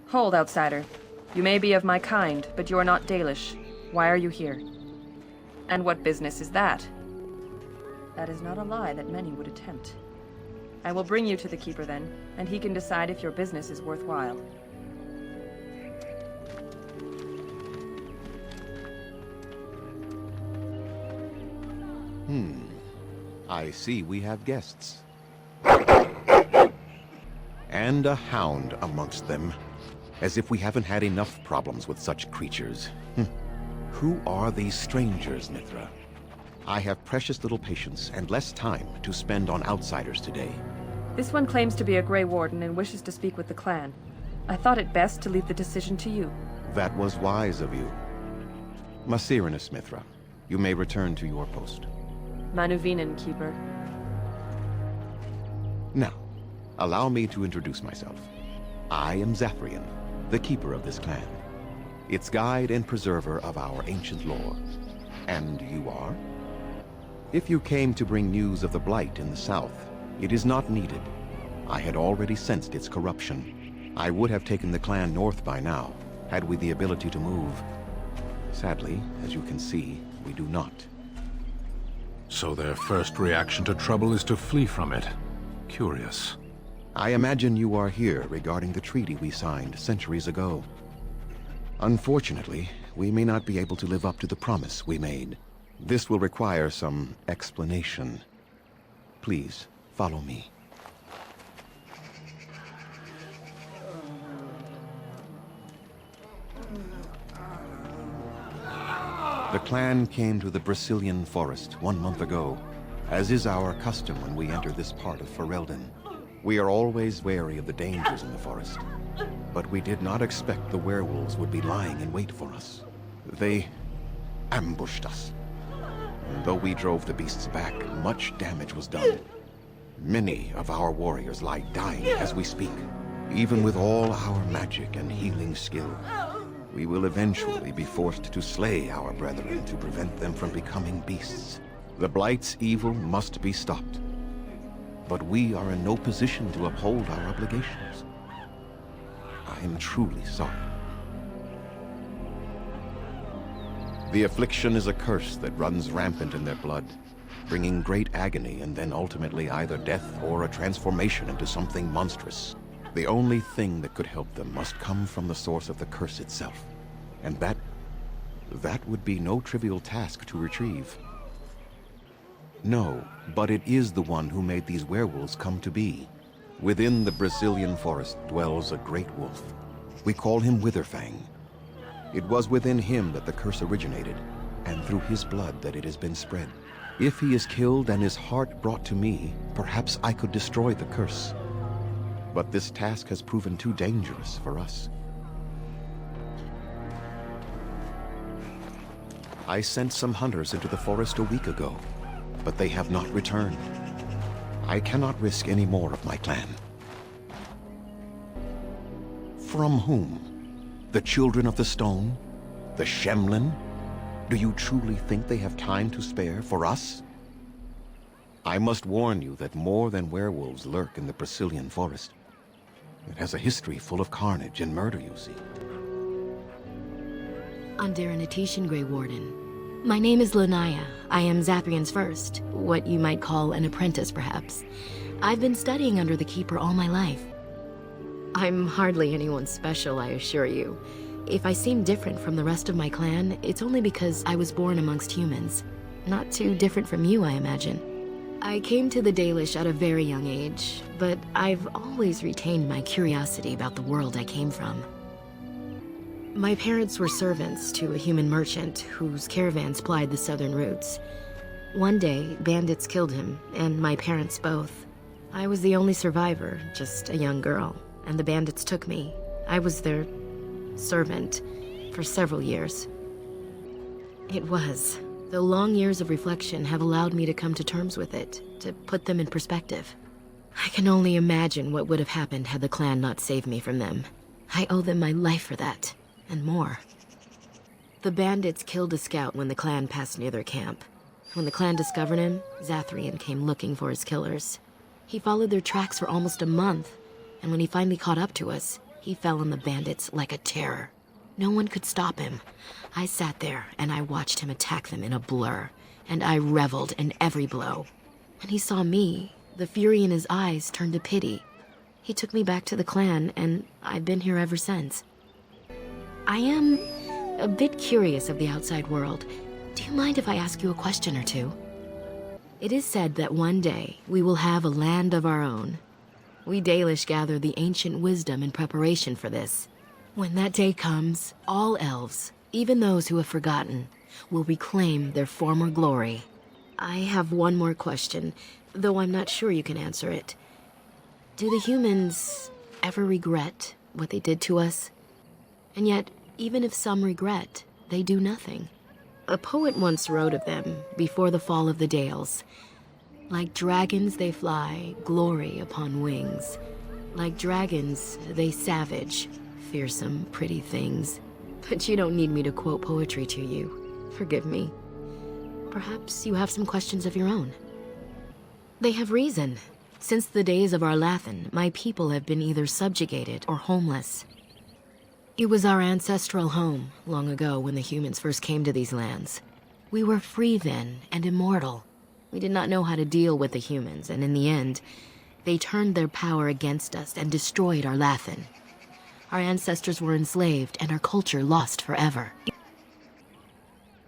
Hold, outsider. You may be of my kind, but you are not Dalish. Why are you here? And what business is that? That is not a lie that many would attempt. I will bring you to the Keeper then, and he can decide if your business is worthwhile. I see we have guests. And a hound amongst them. As if we haven't had enough problems with such creatures. Who are these strangers, Mithra? I have precious little patience and less time to spend on outsiders today. This one claims to be a Grey Warden and wishes to speak with the clan. I thought it best to leave the decision to you. That was wise of you. Masirinus, Mithra, you may return to your post. Manuvinen, Keeper. Now, allow me to introduce myself. I am Zathrian, the keeper of this clan. Its guide and preserver of our ancient lore. And you are? If you came to bring news of the Blight in the south, it is not needed. I had already sensed its corruption. I would have taken the clan north by now, had we the ability to move. Sadly, as you can see, we do not. So their first reaction to trouble is to flee from it. Curious. I imagine you are here regarding the treaty we signed centuries ago. Unfortunately, we may not be able to live up to the promise we made. This will require some explanation. Please, follow me. The clan came to the Brazilian forest 1 month ago, as is our custom when we enter this part of Ferelden. We are always wary of the dangers in the forest, but we did not expect the werewolves would be lying in wait for us. They ambushed us. And though we drove the beasts back, much damage was done. Many of our warriors lie dying as we speak. Even with all our magic and healing skill, we will eventually be forced to slay our brethren to prevent them from becoming beasts. The Blight's evil must be stopped. But we are in no position to uphold our obligations. I am truly sorry. The affliction is a curse that runs rampant in their blood, bringing great agony and then ultimately either death or a transformation into something monstrous. The only thing that could help them must come from the source of the curse itself. And that would be no trivial task to retrieve. No, but it is the one who made these werewolves come to be. Within the Brazilian forest dwells a great wolf. We call him Witherfang. It was within him that the curse originated, and through his blood that it has been spread. If he is killed and his heart brought to me, perhaps I could destroy the curse. But this task has proven too dangerous for us. I sent some hunters into the forest a week ago, but they have not returned. I cannot risk any more of my clan. From whom? The Children of the Stone? The Shemlin? Do you truly think they have time to spare for us? I must warn you that more than werewolves lurk in the Brazilian forest. It has a history full of carnage and murder, you see. Underanitation, Grey Warden. My name is Lanaya. I am Zathrian's first, what you might call an apprentice, perhaps. I've been studying under the Keeper all my life. I'm hardly anyone special, I assure you. If I seem different from the rest of my clan, it's only because I was born amongst humans. Not too different from you, I imagine. I came to the Dalish at a very young age, but I've always retained my curiosity about the world I came from. My parents were servants to a human merchant whose caravans plied the southern routes. One day, bandits killed him, and my parents both. I was the only survivor, just a young girl, and the bandits took me. I was their servant for several years. It was. The long years of reflection have allowed me to come to terms with it, to put them in perspective. I can only imagine what would have happened had the clan not saved me from them. I owe them my life for that. And more. The bandits killed a scout when the clan passed near their camp. When the clan discovered him, Zathrian came looking for his killers. He followed their tracks for almost a month, and when he finally caught up to us, He fell on the bandits like a terror. No one could stop him. I sat there and I watched him attack them in a blur, and I reveled in every blow. When he saw me, the fury in his eyes turned to pity. He took me back to the clan, and I've been here ever since. I am a bit curious of the outside world. Do you mind if I ask you a question or two? It is said that one day we will have a land of our own. We Dalish gather the ancient wisdom in preparation for this. When that day comes, all elves, even those who have forgotten, will reclaim their former glory. I have one more question, though I'm not sure you can answer it. Do the humans ever regret what they did to us? And yet, even if some regret, they do nothing. A poet once wrote of them before the fall of the Dales. Like dragons they fly, glory upon wings. Like dragons, they savage, fearsome, pretty things. But you don't need me to quote poetry to you. Forgive me. Perhaps you have some questions of your own. They have reason. Since the days of Arlathan, my people have been either subjugated or homeless. It was our ancestral home, long ago when the humans first came to these lands. We were free then, and immortal. We did not know how to deal with the humans, and in the end, they turned their power against us and destroyed Arlathan. Our ancestors were enslaved, and our culture lost forever.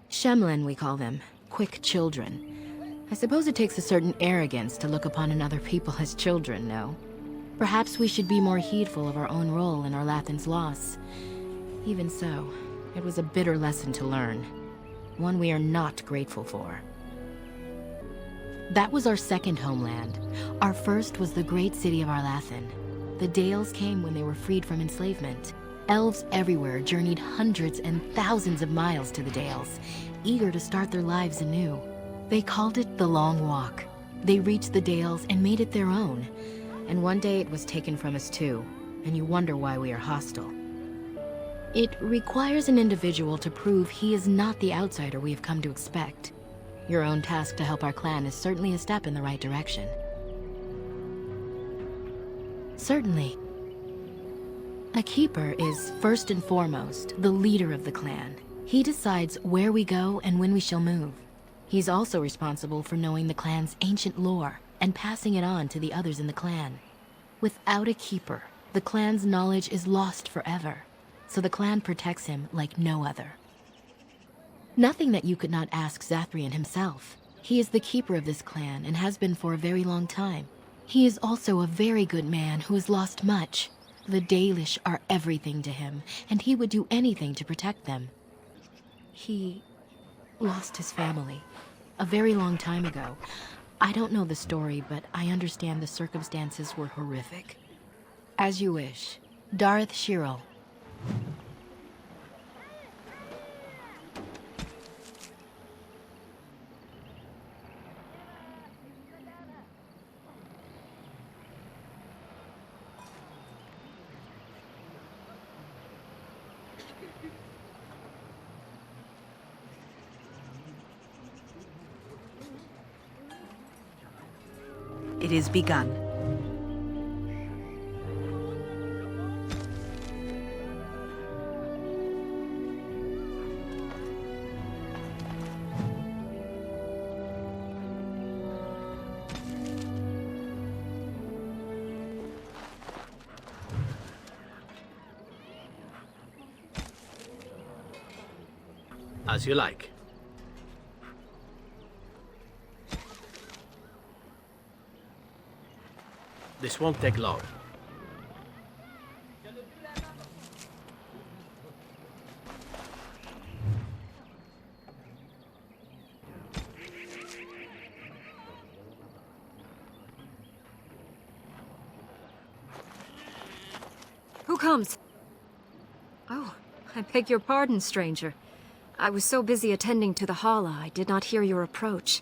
Shemlin, we call them. Quick children. I suppose it takes a certain arrogance to look upon another people as children, no? Perhaps we should be more heedful of our own role in Arlathan's loss. Even so, it was a bitter lesson to learn. One we are not grateful for. That was our second homeland. Our first was the great city of Arlathan. The Dales came when they were freed from enslavement. Elves everywhere journeyed hundreds and thousands of miles to the Dales, eager to start their lives anew. They called it the Long Walk. They reached the Dales and made it their own. And one day it was taken from us too, and you wonder why we are hostile. It requires an individual to prove he is not the outsider we have come to expect. Your own task to help our clan is certainly a step in the right direction. Certainly. A keeper is, first and foremost, the leader of the clan. He decides where we go and when we shall move. He's also responsible for knowing the clan's ancient lore and passing it on to the others in the clan. Without a keeper, the clan's knowledge is lost forever, so the clan protects him like no other. Nothing that you could not ask Zathrian himself. He is the keeper of this clan and has been for a very long time. He is also a very good man who has lost much. The Dalish are everything to him, and he would do anything to protect them. He lost his family a very long time ago. I don't know the story, but I understand the circumstances were horrific. As you wish. Darth Shirel. It is begun. As you like. This won't take long. Who comes? Oh, I beg your pardon, stranger. I was so busy attending to the Hala, I did not hear your approach.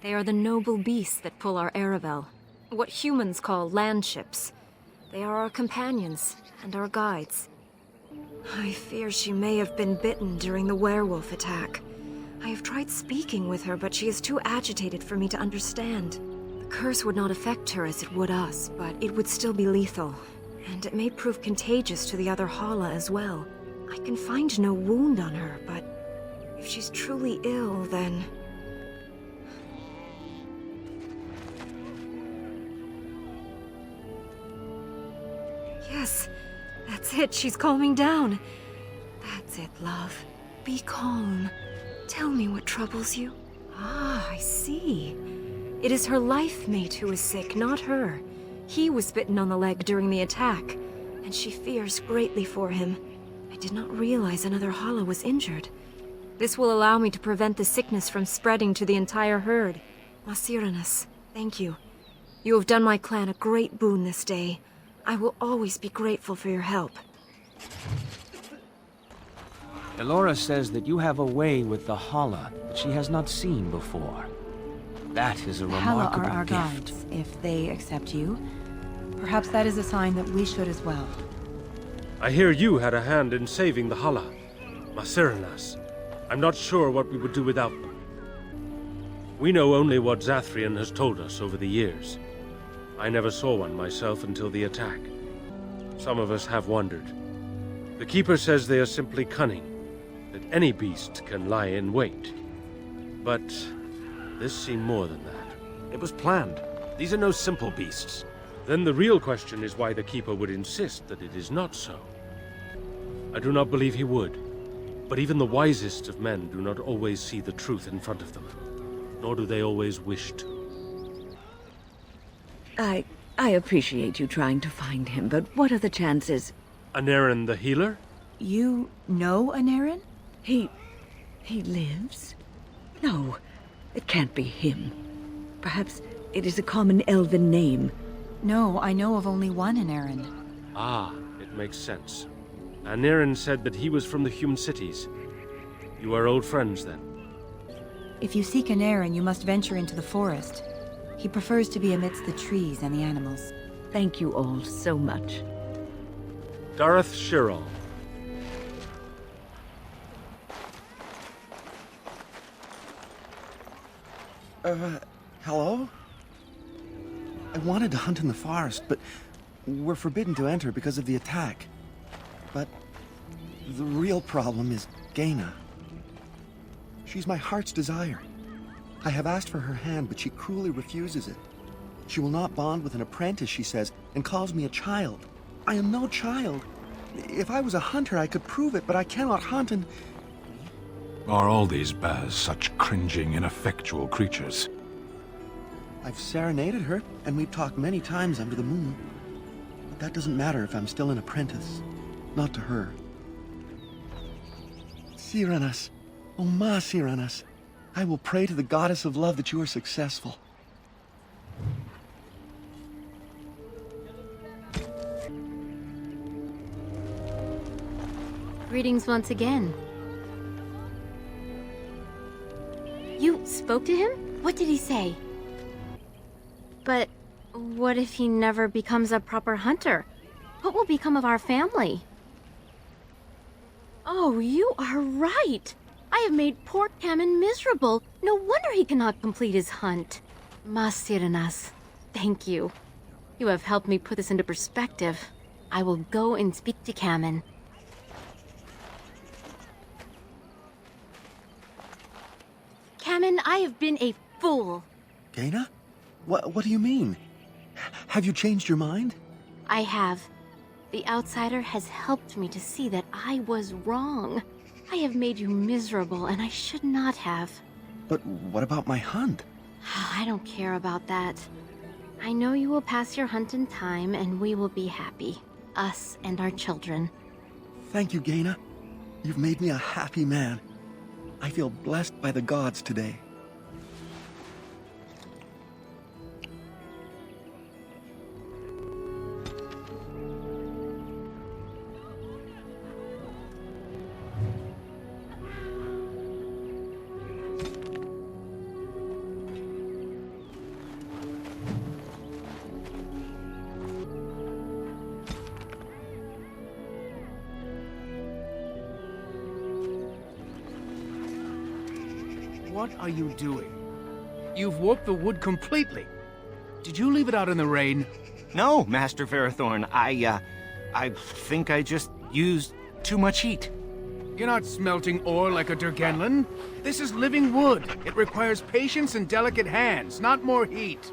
They are the noble beasts that pull our Aravel. What humans call landships. They are our companions and our guides. I fear she may have been bitten during the werewolf attack. I have tried speaking with her, but she is too agitated for me to understand. The curse would not affect her as it would us, but it would still be lethal. and it may prove contagious to the other Hala as well. I can find no wound on her, but if she's truly ill, then... Yes, that's it. She's calming down. That's it, love. Be calm. Tell me what troubles you. Ah, I see. It is her life mate who is sick, not her. He was bitten on the leg during the attack, and she fears greatly for him. I did not realize another Hala was injured. This will allow me to prevent the sickness from spreading to the entire herd. Masiranas, thank you. You have done my clan a great boon this day. I will always be grateful for your help. Elora says that you have a way with the Hala that she has not seen before. That is a Hala remarkable are our gift. guides. If they accept you, perhaps that is a sign that we should as well. I hear you had a hand in saving the Hala. Masiranas. I'm not sure what we would do without them. We know only what Zathrian has told us over the years. I never saw one myself until the attack. Some of us have wondered. The Keeper says they are simply cunning, that any beast can lie in wait. But this seemed more than that. It was planned. These are no simple beasts. Then the real question is why the Keeper would insist that it is not so. I do not believe he would. But even the wisest of men do not always see the truth in front of them. Nor do they always wish to. I appreciate you trying to find him, but what are the chances? Anarin the healer? You know Anarin? He lives? No, it can't be him. Perhaps it is a common elven name. No, I know of only one Anarin. Ah, it makes sense. Anarin said that he was from the human cities. You are old friends, then? If you seek Anarin, you must venture into the forest. He prefers to be amidst the trees and the animals. Thank you all so much. Dareth Shirral. Hello? I wanted to hunt in the forest, but we're forbidden to enter because of the attack. But the real problem is Gaina. She's my heart's desire. I have asked for her hand, but she cruelly refuses it. She will not bond with an apprentice, she says, and calls me a child. I am no child. If I was a hunter, I could prove it, but I cannot hunt and... Are all these Baz such cringing, ineffectual creatures? I've serenaded her, and we've talked many times under the moon. But that doesn't matter if I'm still an apprentice. Not to her. Siranas. Oh, Ma Siranas. I will pray to the goddess of love that you are successful. Greetings once again. You spoke to him? What did he say? But what if he never becomes a proper hunter? What will become of our family? Oh, you are right. I have made poor Kamen miserable. No wonder he cannot complete his hunt. Masiranas, thank you. You have helped me put this into perspective. I will go and speak to Kamen. Kamen, I have been a fool. Gaina? What do you mean? Have you changed your mind? I have. The outsider has helped me to see that I was wrong. I have made you miserable, and I should not have. But what about my hunt? I don't care about that. I know you will pass your hunt in time, and we will be happy. Us and our children. Thank you, Gaina. You've made me a happy man. I feel blessed by the gods today. What are you doing? You've warped the wood completely. Did you leave it out in the rain? No, Master Ferrothorn. I think I just used too much heat. You're not smelting ore like a Durgenlin. This is living wood. It requires patience and delicate hands, not more heat.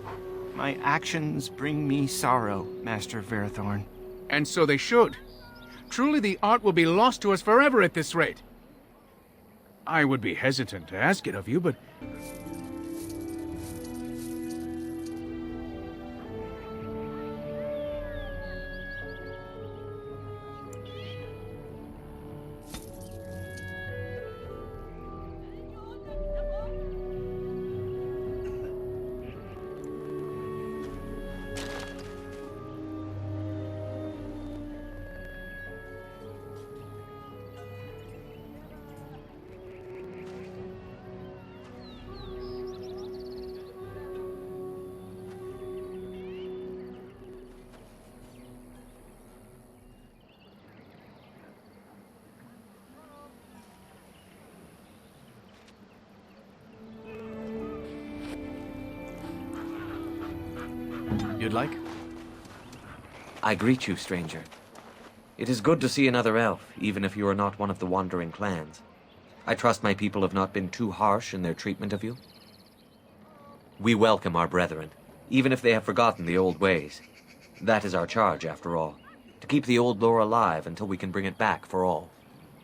My actions bring me sorrow, Master Verathorn. And so they should. Truly the art will be lost to us forever at this rate. I would be hesitant to ask it of you, but... You'd like? I greet you, stranger. It is good to see another elf, even if you are not one of the wandering clans. I trust my people have not been too harsh in their treatment of you. We welcome our brethren, even if they have forgotten the old ways. That is our charge, after all, to keep the old lore alive until we can bring it back for all.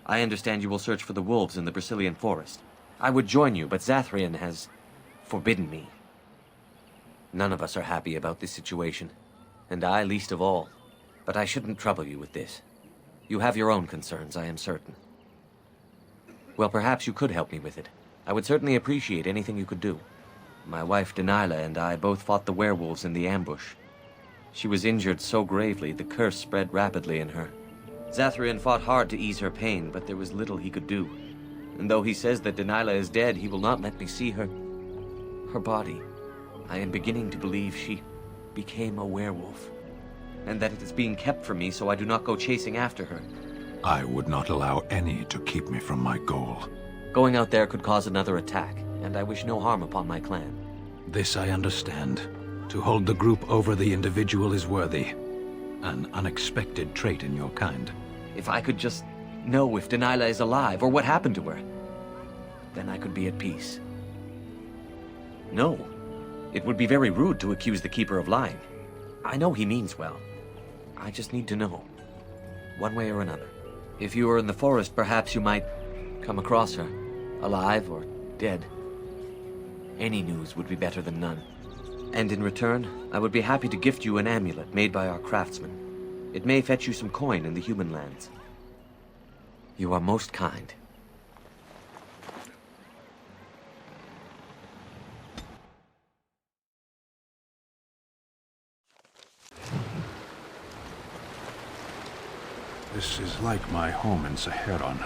I understand you will search for the wolves in the Brazilian forest. I would join you, but Zathrian has forbidden me. None of us are happy about this situation, and I least of all. But I shouldn't trouble you with this. You have your own concerns, I am certain. Well, perhaps you could help me with it. I would certainly appreciate anything you could do. My wife Denilah and I both fought the werewolves in the ambush. She was injured so gravely, the curse spread rapidly in her. Zathrian fought hard to ease her pain, but there was little he could do. And though he says that Denilah is dead, he will not let me see her body. I am beginning to believe she became a werewolf, and that it is being kept from me so I do not go chasing after her. I would not allow any to keep me from my goal. Going out there could cause another attack, and I wish no harm upon my clan. This I understand. To hold the group over the individual is worthy. An unexpected trait in your kind. If I could just know if Denilah is alive, or what happened to her, then I could be at peace. No. It would be very rude to accuse the Keeper of lying. I know he means well. I just need to know, one way or another. If you were in the forest, perhaps you might come across her, alive or dead. Any news would be better than none. And in return, I would be happy to gift you an amulet made by our craftsman. It may fetch you some coin in the human lands. You are most kind. This is like my home in Saharon.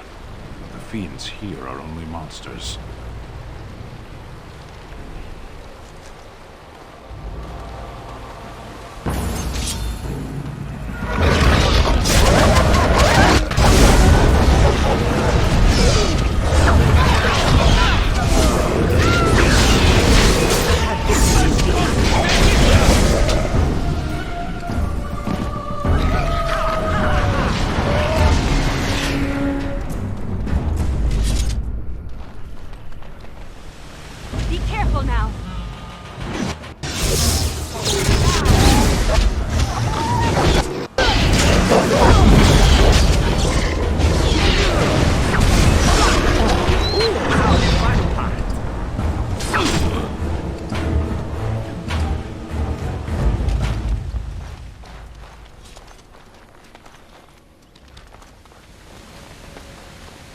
The fiends here are only monsters.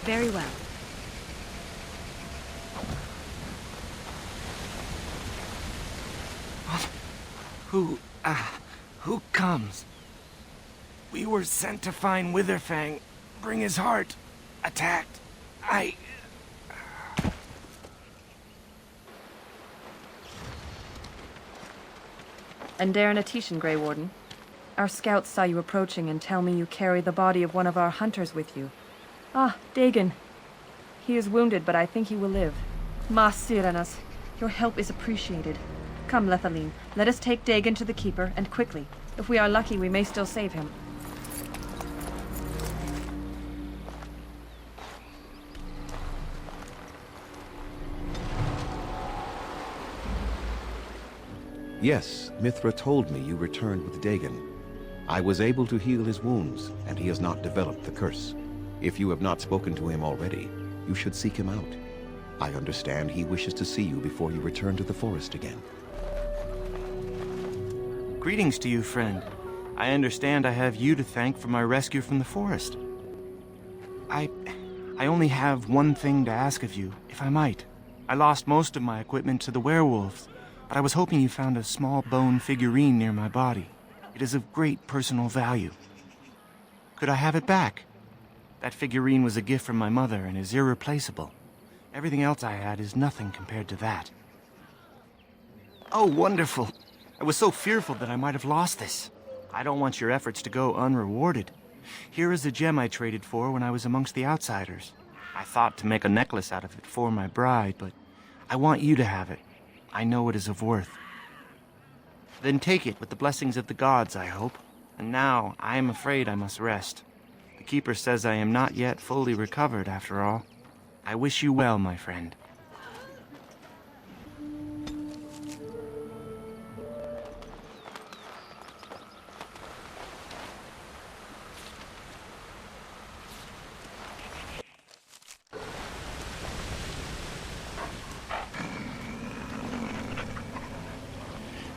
Very well. Who comes? We were sent to find Witherfang, bring his heart. Attacked. And Darren Atishan, Grey Warden. Our scouts saw you approaching and tell me you carry the body of one of our hunters with you. Ah, Dagon. He is wounded, but I think he will live. Mas Siranas, your help is appreciated. Come, Lethaline, let us take Dagon to the Keeper, and quickly. If we are lucky, we may still save him. Yes, Mithra told me you returned with Dagon. I was able to heal his wounds, and he has not developed the curse. If you have not spoken to him already, you should seek him out. I understand he wishes to see you before you return to the forest again. Greetings to you, friend. I understand I have you to thank for my rescue from the forest. I only have one thing to ask of you, if I might. I lost most of my equipment to the werewolves, but I was hoping you found a small bone figurine near my body. It is of great personal value. Could I have it back? That figurine was a gift from my mother and is irreplaceable. Everything else I had is nothing compared to that. Oh, wonderful. I was so fearful that I might have lost this. I don't want your efforts to go unrewarded. Here is the gem I traded for when I was amongst the outsiders. I thought to make a necklace out of it for my bride, but I want you to have it. I know it is of worth. Then take it with the blessings of the gods, I hope. And now, I am afraid I must rest. The Keeper says I am not yet fully recovered, after all. I wish you well, my friend.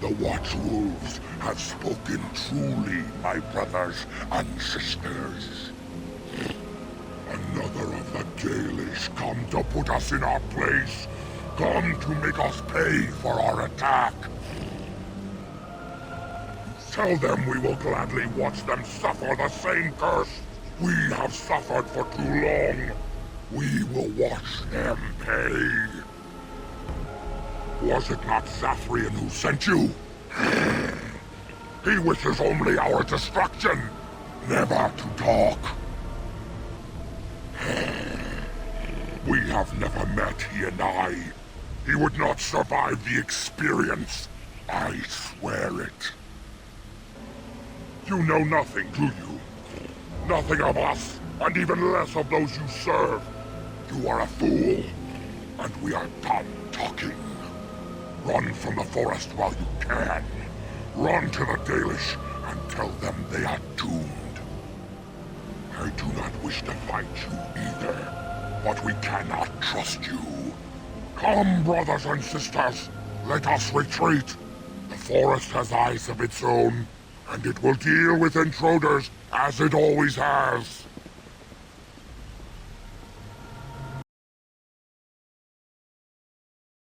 The Watchwolves have spoken truly, my brothers and sisters. Another of the Dalish come to put us in our place, come to make us pay for our attack. Tell them we will gladly watch them suffer the same curse we have suffered for too long. We will watch them pay. Was it not Zathrian who sent you? He wishes only our destruction, never to talk. We have never met, he and I. He would not survive the experience. I swear it. You know nothing, do you? Nothing of us, and even less of those you serve. You are a fool, and we are done talking. Run from the forest while you can. Run to the Dalish and tell them they are doomed. I do not wish to fight you either, but we cannot trust you. Come, brothers and sisters, let us retreat. The forest has eyes of its own, and it will deal with intruders as it always has.